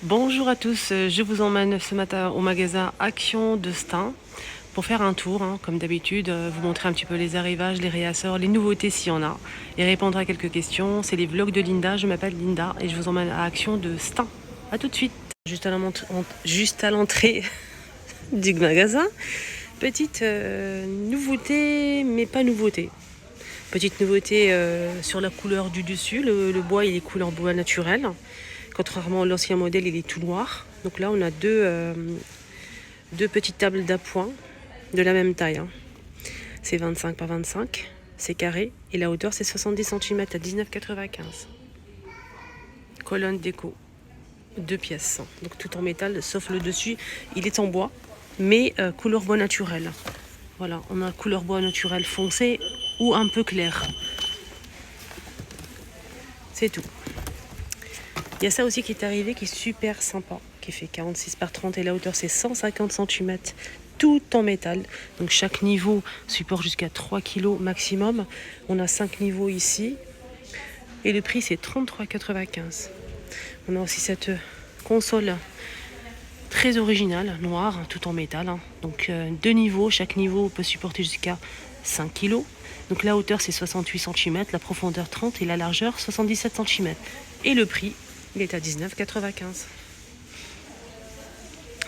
Bonjour à tous, je vous emmène ce matin au magasin Action de Stein pour faire un tour, comme d'habitude, vous montrer un petit peu les arrivages, les réassorts, les nouveautés s'il y en a et répondre à quelques questions. C'est les vlogs de Linda, je m'appelle Linda et je vous emmène à Action de Stein. A tout de suite. Juste à l'entrée du magasin, petite nouveauté, mais pas nouveauté. Petite nouveauté sur la couleur du dessus, le bois il est couleur bois naturel. Contrairement à l'ancien modèle, il est tout noir. Donc là, on a deux petites tables d'appoint de la même taille. C'est 25 par 25, c'est carré. Et la hauteur, c'est 70 cm à 19,95. Colonne déco, 2 pièces. Donc tout en métal, sauf le dessus, il est en bois, mais couleur bois naturel. Voilà, on a couleur bois naturel foncé ou un peu clair. C'est tout. Il y a ça aussi qui est arrivé, qui est super sympa, qui fait 46 par 30 et la hauteur c'est 150 cm, tout en métal. Donc chaque niveau supporte jusqu'à 3 kg maximum. On a 5 niveaux ici et le prix c'est 33,95. On a aussi cette console très originale, noire, tout en métal. Donc 2 niveaux, chaque niveau peut supporter jusqu'à 5 kg. Donc la hauteur c'est 68 cm, la profondeur 30 et la largeur 77 cm. Et le prix, il est à 19,95.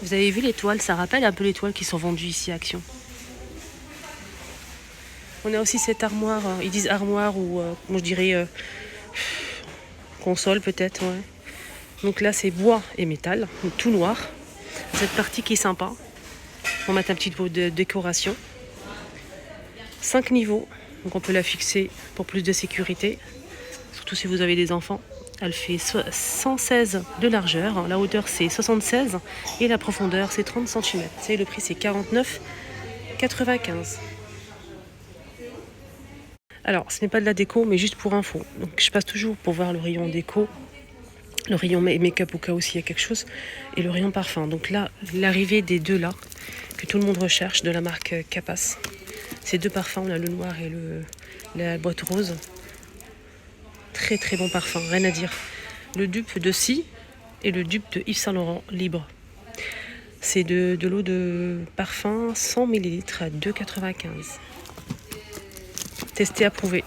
Vous avez vu les toiles, ça rappelle un peu les toiles qui sont vendues ici à Action. On a aussi cette armoire, ils disent armoire ou moi je dirais console peut-être. Ouais. Donc là c'est bois et métal, tout noir. Cette partie qui est sympa. On met un petit pot de décoration. 5 niveaux, donc on peut la fixer pour plus de sécurité, surtout si vous avez des enfants. Elle fait 116 de largeur, la hauteur c'est 76 et la profondeur c'est 30 cm. Et le prix c'est 49,95. Alors ce n'est pas de la déco mais juste pour info. Donc je passe toujours pour voir le rayon déco, le rayon make-up au cas où s'il y a quelque chose, et le rayon parfum. Donc là, l'arrivée des deux là, que tout le monde recherche, de la marque Capas. Ces deux parfums, on a le noir et la boîte rose. Très très bon parfum, rien à dire. Le dupe de Si et le dupe de Yves Saint Laurent libre. C'est de l'eau de parfum 100 ml à 2,95. Testé, approuvé.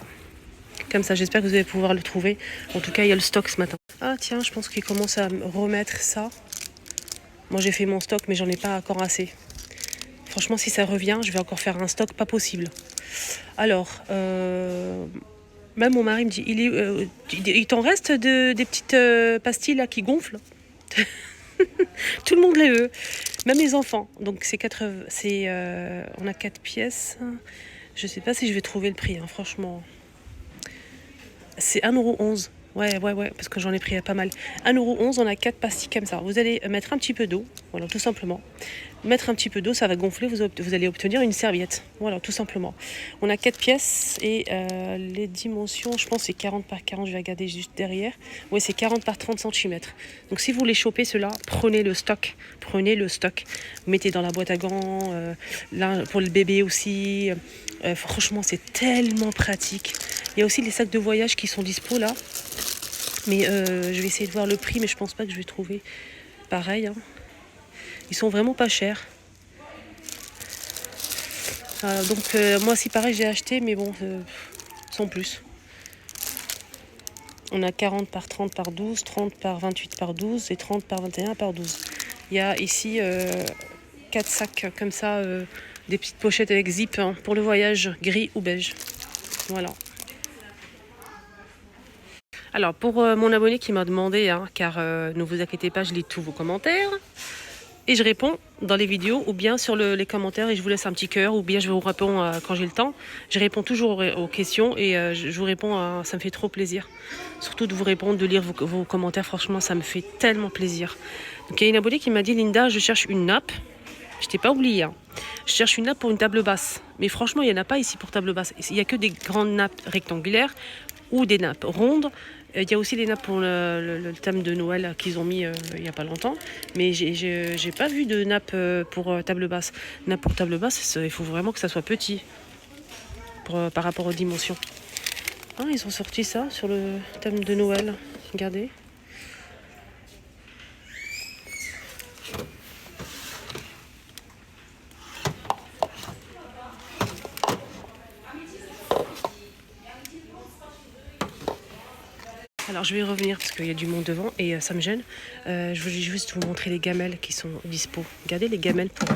Comme ça, j'espère que vous allez pouvoir le trouver. En tout cas, il y a le stock ce matin. Ah tiens, je pense qu'il commence à me remettre ça. Moi, j'ai fait mon stock, mais j'en ai pas encore assez. Franchement, si ça revient, je vais encore faire un stock pas possible. Alors, même mon mari me dit, il t'en reste des petites pastilles là qui gonflent. Tout le monde les veut, même les enfants. Donc on a 4 pièces. Je sais pas si je vais trouver le prix, franchement. C'est 1,11 €. Ouais, parce que j'en ai pris pas mal. 1,11 €, on a 4 pastilles comme ça. Vous allez mettre un petit peu d'eau, voilà, tout simplement. Mettre un petit peu d'eau, ça va gonfler, vous allez obtenir une serviette. Voilà, tout simplement. On a 4 pièces et les dimensions, je pense c'est 40 par 40, je vais regarder juste derrière. Oui, c'est 40 par 30 cm. Donc si vous voulez choper cela, prenez le stock. Prenez le stock. Mettez dans la boîte à gants, là pour le bébé aussi. Franchement, c'est tellement pratique. Il y a aussi les sacs de voyage qui sont dispo là. Mais je vais essayer de voir le prix, mais je pense pas que je vais trouver pareil. Ils sont vraiment pas chers. Donc moi aussi pareil j'ai acheté, mais bon, sans plus. On a 40 par 30 par 12, 30 par 28 par 12 et 30 par 21 par 12. Il y a ici 4 sacs comme ça, des petites pochettes avec zip pour le voyage, gris ou beige. Voilà. Alors pour mon abonné qui m'a demandé, car ne vous inquiétez pas, je lis tous vos commentaires et je réponds dans les vidéos ou bien sur les commentaires et je vous laisse un petit cœur ou bien je vous réponds quand j'ai le temps. Je réponds toujours aux questions et je vous réponds, ça me fait trop plaisir. Surtout de vous répondre, de lire vos commentaires, franchement ça me fait tellement plaisir. Donc il y a une abonnée qui m'a dit, Linda, je cherche une nappe. Je t'ai pas oublié. Je cherche une nappe pour une table basse. Mais franchement, il n'y en a pas ici pour table basse. Il n'y a que des grandes nappes rectangulaires ou des nappes rondes. Il y a aussi des nappes pour le thème de Noël qu'ils ont mis il n'y a pas longtemps. Mais j'ai pas vu de nappe pour table basse. Nappe pour table basse, il faut vraiment que ça soit petit par rapport aux dimensions. Ah, ils ont sorti ça sur le thème de Noël. Regardez. Alors je vais revenir parce qu'il y a du monde devant et ça me gêne. Je voulais juste vous montrer les gamelles qui sont dispo. Regardez les gamelles pour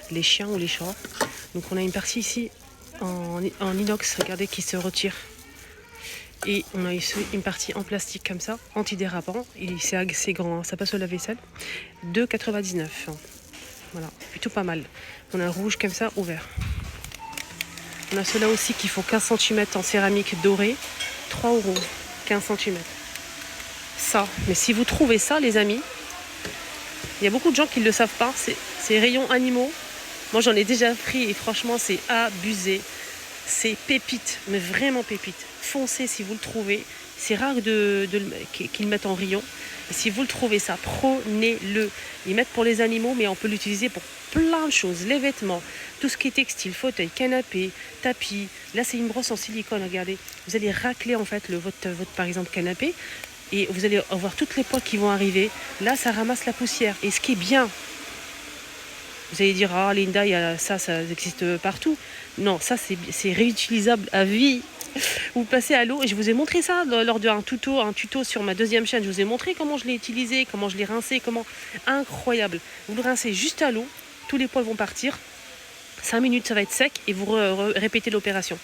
les chiens ou les chats. Donc on a une partie ici en inox, regardez, qui se retire. Et on a ici une partie en plastique comme ça, antidérapant. Et c'est assez grand, hein, ça passe au lave-vaisselle. 2,99 €. Voilà, plutôt pas mal. On a un rouge comme ça, ouvert. On a ceux-là aussi qui font 15 cm en céramique dorée. 3 €, 15 cm. Ça, mais si vous trouvez ça, les amis, il y a beaucoup de gens qui ne le savent pas. C'est rayons animaux. Moi, j'en ai déjà pris et franchement, c'est abusé. C'est pépite, mais vraiment pépite. Foncez si vous le trouvez. C'est rare qu'ils le mettent en rayon. Et si vous le trouvez, ça, prenez-le. Ils mettent pour les animaux, mais on peut l'utiliser pour plein de choses. Les vêtements, tout ce qui est textile, fauteuil, canapé, tapis. Là, c'est une brosse en silicone, regardez. Vous allez racler en fait votre par exemple, canapé. Et vous allez avoir toutes les poils qui vont arriver. Là, ça ramasse la poussière. Et ce qui est bien, vous allez dire, ah Linda, il y a ça existe partout. Non, ça c'est réutilisable à vie. Vous passez à l'eau et je vous ai montré ça lors d'un tuto sur ma deuxième chaîne. Je vous ai montré comment je l'ai utilisé, comment je l'ai rincé, incroyable. Vous le rincez juste à l'eau, tous les poils vont partir. 5 minutes, ça va être sec et vous répétez l'opération.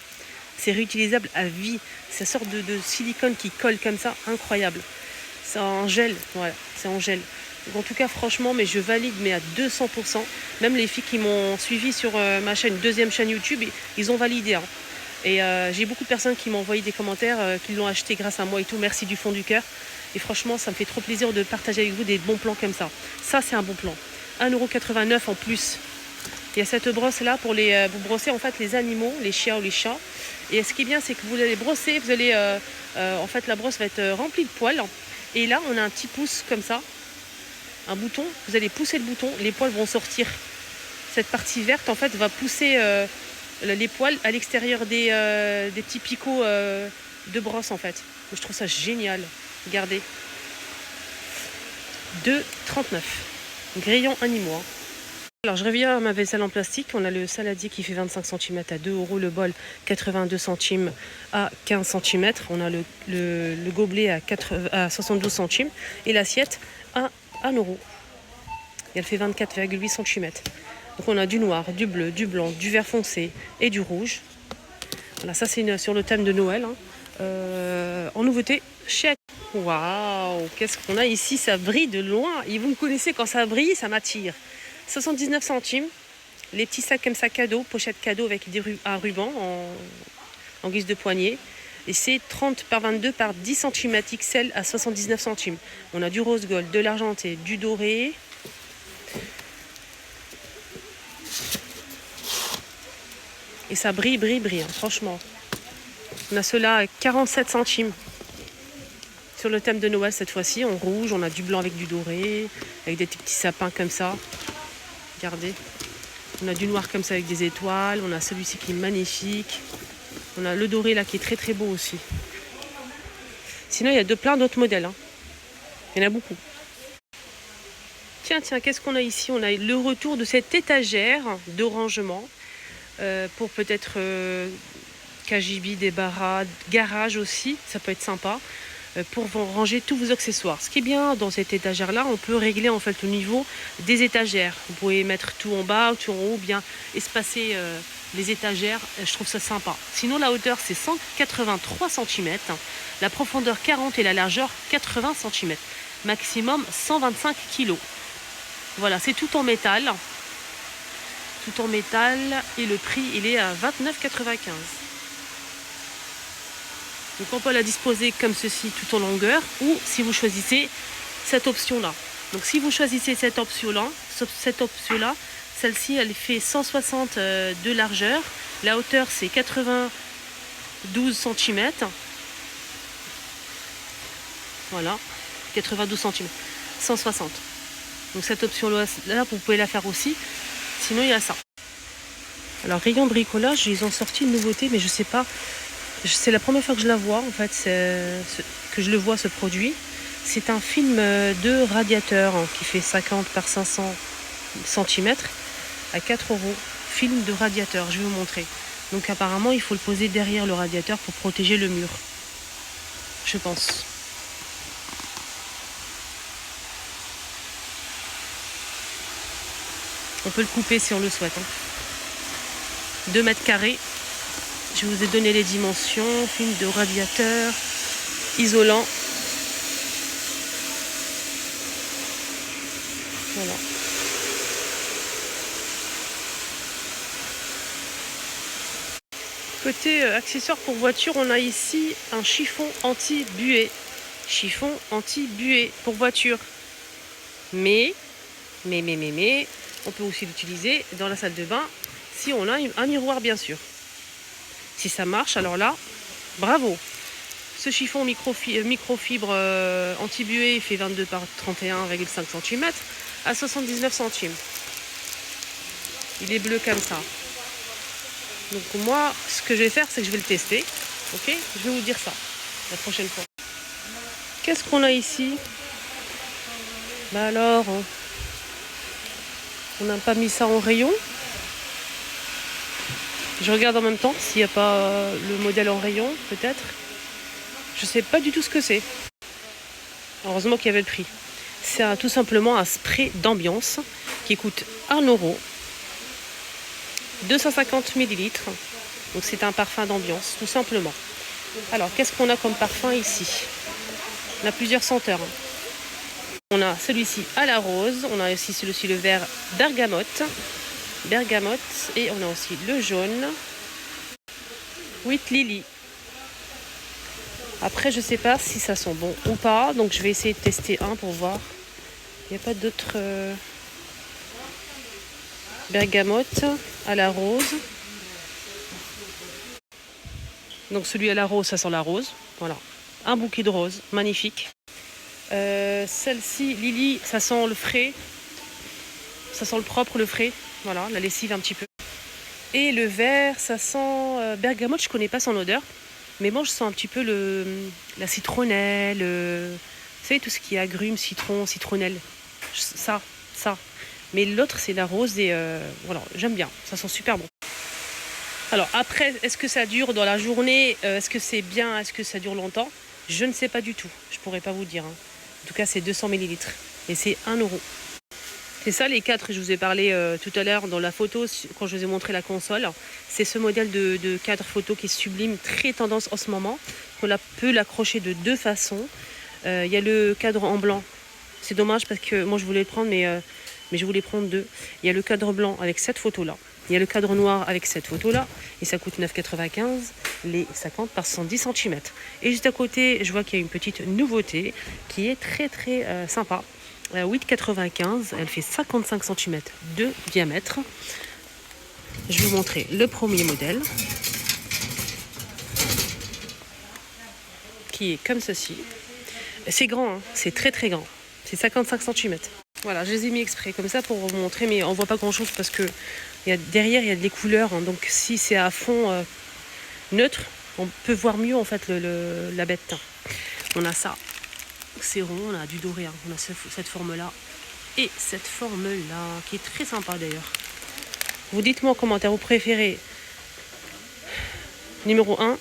C'est réutilisable à vie. C'est une sorte de silicone qui colle comme ça, incroyable. C'est en gel, voilà, c'est en gel. Donc en tout cas, franchement, mais je valide, mais à 200%. Même les filles qui m'ont suivi sur ma chaîne, deuxième chaîne YouTube, ils ont validé. Hein. Et j'ai beaucoup de personnes qui m'ont envoyé des commentaires, qui l'ont acheté grâce à moi et tout. Merci du fond du cœur. Et franchement, ça me fait trop plaisir de partager avec vous des bons plans comme ça. Ça, c'est un bon plan. 1,89 € en plus. Il y a cette brosse-là pour vous brosser en fait les animaux, les chiens ou les chats. Et ce qui est bien, c'est que vous allez brosser, en fait, la brosse va être remplie de poils. Et là, on a un petit pouce comme ça, un bouton. Vous allez pousser le bouton, les poils vont sortir. Cette partie verte, en fait, va pousser les poils à l'extérieur des petits picots de brosse, en fait. Je trouve ça génial. Regardez. 2,39 €. Grillons animaux. Hein. Alors je reviens à ma vaisselle en plastique. On a le saladier qui fait 25 cm à 2 €, le bol 82 centimes à 15 cm. On a le gobelet à 72 centimes et l'assiette à 1 €. Et elle fait 24,8 cm. Donc on a du noir, du bleu, du blanc, du vert foncé et du rouge. Voilà, ça c'est sur le thème de Noël. Hein. En nouveauté chez Aqua. Waouh, qu'est-ce qu'on a ici? Ça brille de loin. Et vous me connaissez, quand ça brille, ça m'attire. 79 centimes, les petits sacs comme ça cadeau, pochette cadeau avec un ruban en guise de poignée. Et c'est 30 par 22 par 10 cm XL à 79 centimes. On a du rose gold, de l'argenté, du doré. Et ça brille, hein, franchement. On a ceux-là à 47 centimes. Sur le thème de Noël cette fois-ci, en rouge, on a du blanc avec du doré, avec des petits sapins comme ça. Regardez, on a du noir comme ça avec des étoiles, on a celui-ci qui est magnifique, on a le doré là qui est très très beau aussi. Sinon il y a plein d'autres modèles, hein. Il y en a beaucoup. Tiens, qu'est-ce qu'on a ici? On a le retour de cette étagère de rangement pour peut-être KGB, débarras, garage aussi, ça peut être sympa. Pour ranger tous vos accessoires. Ce qui est bien dans cette étagère là, on peut régler en fait le niveau des étagères. Vous pouvez mettre tout en bas, tout en haut, bien espacer les étagères. Je trouve ça sympa. Sinon la hauteur c'est 183 cm, la profondeur 40 et la largeur 80 cm. Maximum 125 kg. Voilà, c'est tout en métal. Tout en métal et le prix il est à 29,95 €. Donc on peut la disposer comme ceci tout en longueur ou si vous choisissez cette option-là. Donc si vous choisissez cette option-là, celle-ci elle fait 160 de largeur. La hauteur c'est 92 cm. Voilà, 92 cm, 160. Donc cette option-là, vous pouvez la faire aussi. Sinon il y a ça. Alors rayon bricolage, ils ont sorti une nouveauté mais je sais pas. C'est la première fois que je la vois, en fait, que je le vois, ce produit. C'est un film de radiateur qui fait 50 par 500 cm à 4 €. Film de radiateur, je vais vous montrer. Donc apparemment, il faut le poser derrière le radiateur pour protéger le mur. Je pense. On peut le couper si on le souhaite. 2 mètres carrés. Je vous ai donné les dimensions. Film de radiateur. Isolant. Voilà. Côté accessoires pour voiture, on a ici un chiffon anti-buée. Chiffon anti-buée pour voiture. Mais, on peut aussi l'utiliser dans la salle de bain si on a un miroir, bien sûr. Si ça marche, alors là, bravo. Ce chiffon microfibre anti-buée fait 22 par 31,5 cm à 79 centimes. Il est bleu comme ça. Donc moi, ce que je vais faire, c'est que je vais le tester. Ok, je vais vous dire ça la prochaine fois. Qu'est-ce qu'on a ici? Bah alors, on n'a pas mis ça en rayon. Je regarde en même temps s'il n'y a pas le modèle en rayon, peut-être. Je sais pas du tout ce que c'est. Heureusement qu'il y avait le prix. C'est tout simplement un spray d'ambiance qui coûte 1 €. 250 ml. Donc c'est un parfum d'ambiance, tout simplement. Alors, qu'est-ce qu'on a comme parfum ici? On a plusieurs senteurs. On a celui-ci à la rose. On a aussi celui-ci le vert bergamote. Et on a aussi le jaune. With Lily. Après, je sais pas si ça sent bon ou pas. Donc je vais essayer de tester un pour voir. Il n'y a pas d'autres... bergamote à la rose. Donc celui à la rose, ça sent la rose. Voilà. Un bouquet de roses, magnifique. Celle-ci, Lily, ça sent le frais. Ça sent le propre, le frais. Voilà, la lessive un petit peu. Et le vert, ça sent bergamote, je connais pas son odeur. Mais moi, je sens un petit peu la citronnelle. Vous savez, tout ce qui est agrumes, citron, citronnelle. Ça. Mais l'autre, c'est la rose et voilà, j'aime bien. Ça sent super bon. Alors après, est-ce que ça dure dans la journée? Est-ce que c'est bien? Est-ce que ça dure longtemps? Je ne sais pas du tout. Je pourrais pas vous dire. En tout cas, c'est 200 ml. Et c'est 1 €. C'est ça les 4 que je vous ai parlé tout à l'heure dans la photo, quand je vous ai montré la console. C'est ce modèle de cadre photo qui est sublime, très tendance en ce moment. On peut l'accrocher de 2 façons. Il y a le cadre en blanc. C'est dommage parce que moi je voulais le prendre, mais je voulais prendre 2. Il y a le cadre blanc avec cette photo-là. Il y a le cadre noir avec cette photo-là. Et ça coûte 9,95 les 50 par 110 cm. Et juste à côté, je vois qu'il y a une petite nouveauté qui est très très sympa. 8,95. Elle fait 55 cm de diamètre. Je vais vous montrer le premier modèle. Qui est comme ceci. C'est grand, hein. C'est très très grand. C'est 55 cm. Voilà, je les ai mis exprès comme ça pour vous montrer, mais on voit pas grand chose parce que derrière il y a des couleurs, hein, donc si c'est à fond neutre, on peut voir mieux en fait la bête. On a ça, c'est rond, on a du doré, hein. On a cette forme là et cette forme là qui est très sympa d'ailleurs. Vous dites-moi en commentaire, vous préférez numéro 1,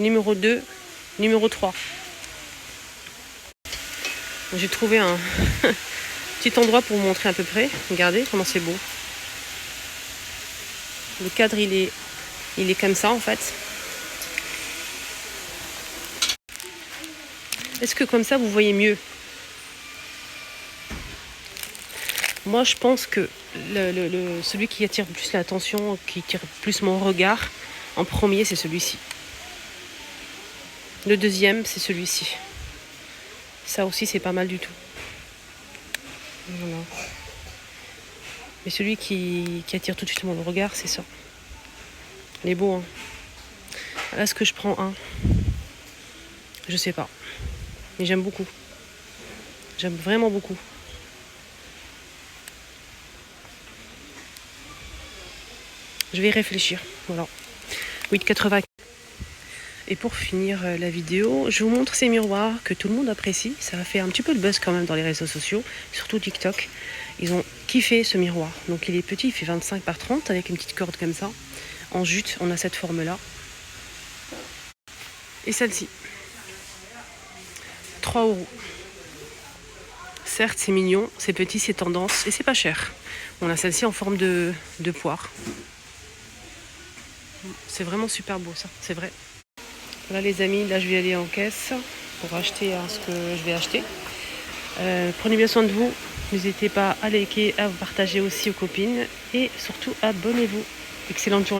numéro 2, numéro 3. J'ai trouvé un petit endroit pour vous montrer à peu près. Regardez comment c'est beau. Le cadre, il est comme ça en fait. Est-ce que comme ça, vous voyez mieux? Moi, je pense que celui qui attire plus l'attention, qui attire plus mon regard, en premier, c'est celui-ci. Le deuxième, c'est celui-ci. Ça aussi, c'est pas mal du tout. Voilà. Mais celui qui attire tout de suite mon regard, c'est ça. Il est beau, hein. Là, est-ce que je prends un? Je sais pas. Mais j'aime beaucoup. J'aime vraiment beaucoup. Je vais y réfléchir. Voilà. 8,80. Et pour finir la vidéo, je vous montre ces miroirs que tout le monde apprécie. Ça a fait un petit peu de buzz quand même dans les réseaux sociaux, surtout TikTok. Ils ont kiffé ce miroir. Donc il est petit, il fait 25 par 30 avec une petite corde comme ça. En jute, on a cette forme-là. Et celle-ci. 3 €. certes, c'est mignon, c'est petit, c'est tendance et c'est pas cher. On a celle-ci en forme de poire. C'est vraiment super beau ça, c'est vrai. Voilà les amis, là je vais aller en caisse pour acheter ce que je vais acheter. Prenez bien soin de vous. N'hésitez pas à liker, à vous partager aussi aux copines. Et surtout, abonnez-vous. Excellente journée.